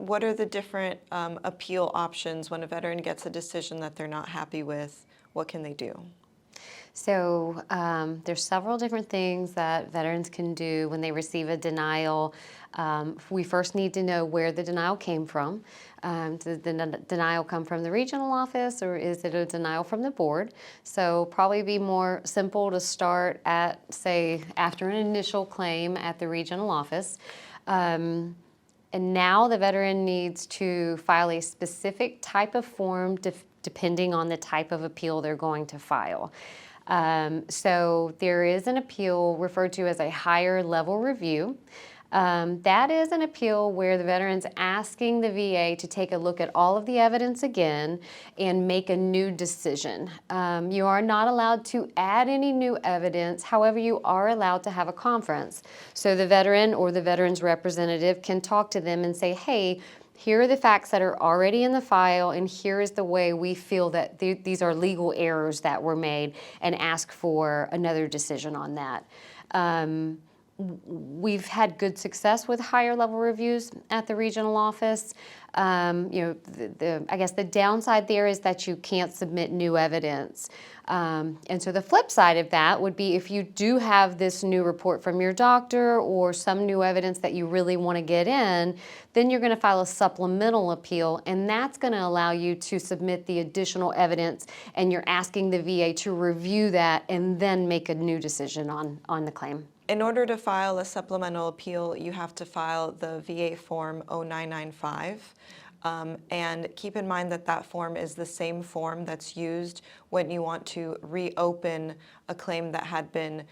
what are the different appeal options when a veteran gets a decision that they're not happy with? What can they do? So there's several different things that veterans can do when they receive a denial. We first need to know where the denial came from. Did the denial come from the regional office, or is it a denial from the board? So probably be more simple to start at, say, after an initial claim at the regional office. And now the veteran needs to file a specific type of form depending on the type of appeal they're going to file. So there is an appeal referred to as a higher level review. That is an appeal where the veteran's asking the VA to take a look at all of the evidence again and make a new decision. You are not allowed to add any new evidence. However, you are allowed to have a conference. So the veteran or the veteran's representative can talk to them and say, hey, here are the facts that are already in the file, and here is the way we feel that these are legal errors that were made, and ask for another decision on that. We've had good success with higher level reviews at the regional office. I guess the downside there is that you can't submit new evidence. And so the flip side of that would be if you do have this new report from your doctor or some new evidence that you really want to get in, then you're going to file a supplemental appeal, and that's going to allow you to submit the additional evidence, and you're asking the VA to review that and then make a new decision on the claim. In order to file a supplemental appeal, you have to file the VA Form 0995. And keep in mind that that form is the same form that's used when you want to reopen a claim that had been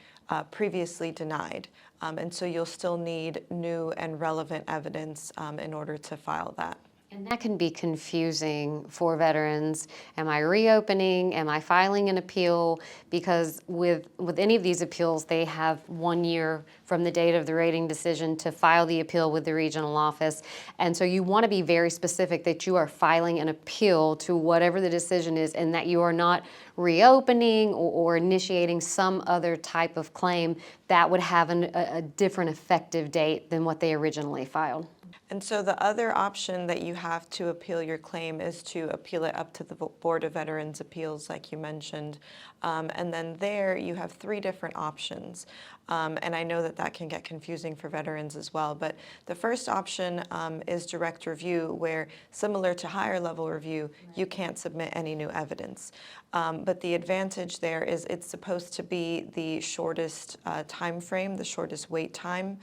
previously denied. And so you'll still need new and relevant evidence in order to file that. And that can be confusing for veterans. Am I reopening? Am I filing an appeal? Because with any of these appeals, they have 1 year from the date of the rating decision to file the appeal with the regional office. And so you want to be very specific that you are filing an appeal to whatever the decision is, and that you are not reopening or initiating some other type of claim that would have a different effective date than what they originally filed. And so the other option that you have to appeal your claim is to appeal it up to the Board of Veterans' Appeals, like you mentioned. And then there you have 3 different options. And I know that that can get confusing for veterans as well. But the first option is direct review, where similar to higher level review, you can't submit any new evidence. But the advantage there is it's supposed to be the shortest time frame, the shortest wait time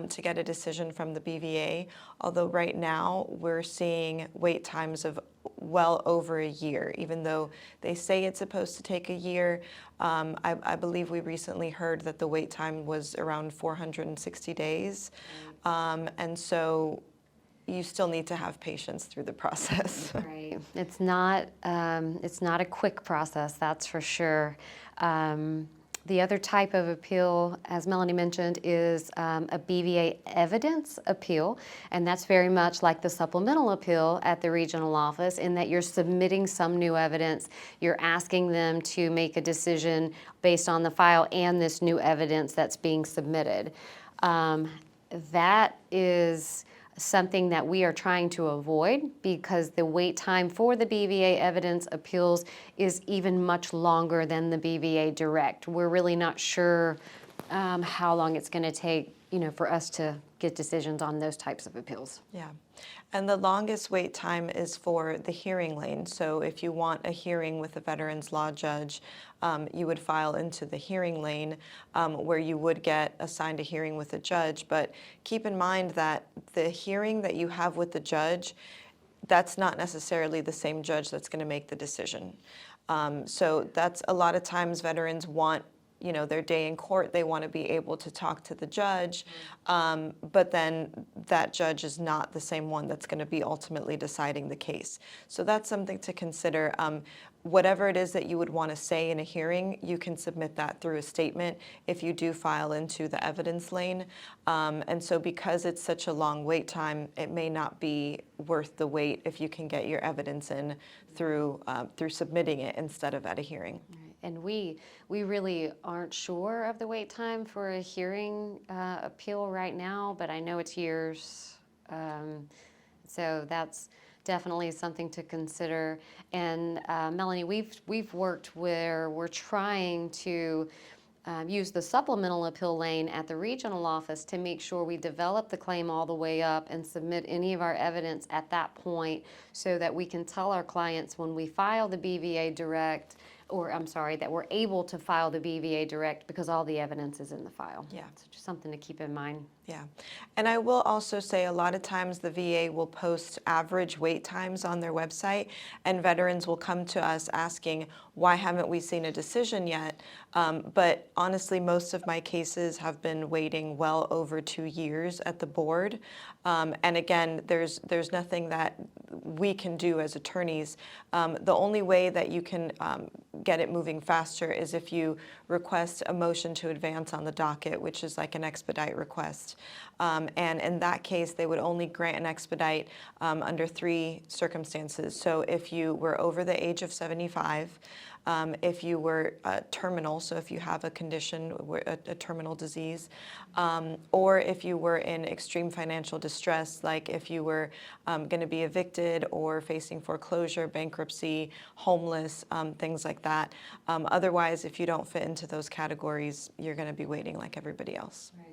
to get a decision from the BVA. Although right now we're seeing wait times of well over a year, even though they say it's supposed to take a year. I believe we recently heard that the wait time was around 460 days. And so you still need to have patience through the process. Right. It's not a quick process, that's for sure. The other type of appeal, as Melanie mentioned, is a BVA evidence appeal, and that's very much like the supplemental appeal at the regional office in that you're submitting some new evidence. You're asking them to make a decision based on the file and this new evidence that's being submitted. That is something that we are trying to avoid because the wait time for the BVA evidence appeals is even much longer than the BVA direct. We're really not sure how long it's going to take, for us to get decisions on those types of appeals. Yeah. And the longest wait time is for the hearing lane. So if you want a hearing with a veterans law judge, you would file into the hearing lane where you would get assigned a hearing with a judge. But keep in mind that the hearing that you have with the judge, that's not necessarily the same judge that's going to make the decision. So that's a lot of times veterans want their day in court, they want to be able to talk to the judge, but then that judge is not the same one that's going to be ultimately deciding the case. So that's something to consider. Whatever it is that you would want to say in a hearing, you can submit that through a statement if you do file into the evidence lane. And so because it's such a long wait time, it may not be worth the wait if you can get your evidence in through submitting it instead of at a hearing. And we really aren't sure of the wait time for a hearing appeal right now, but I know it's years. So that's definitely something to consider. And Melanie, we've worked where we're trying to use the supplemental appeal lane at the regional office to make sure we develop the claim all the way up and submit any of our evidence at that point so that we can tell our clients when we file the BVA direct, or I'm sorry, that we're able to file the BVA direct because all the evidence is in the file. Yeah. So just something to keep in mind. Yeah, and I will also say a lot of times the VA will post average wait times on their website, and veterans will come to us asking, why haven't we seen a decision yet? But honestly, most of my cases have been waiting well over 2 years at the board. And again, there's nothing that we can do as attorneys. The only way that you can get it moving faster is if you request a motion to advance on the docket, which is like an expedite request. And in that case, they would only grant an expedite under 3 circumstances. So if you were over the age of 75, if you were terminal, so if you have a condition, a terminal disease, or if you were in extreme financial distress, like if you were going to be evicted or facing foreclosure, bankruptcy, homeless, things like that. Otherwise, if you don't fit into those categories, you're going to be waiting like everybody else. Right.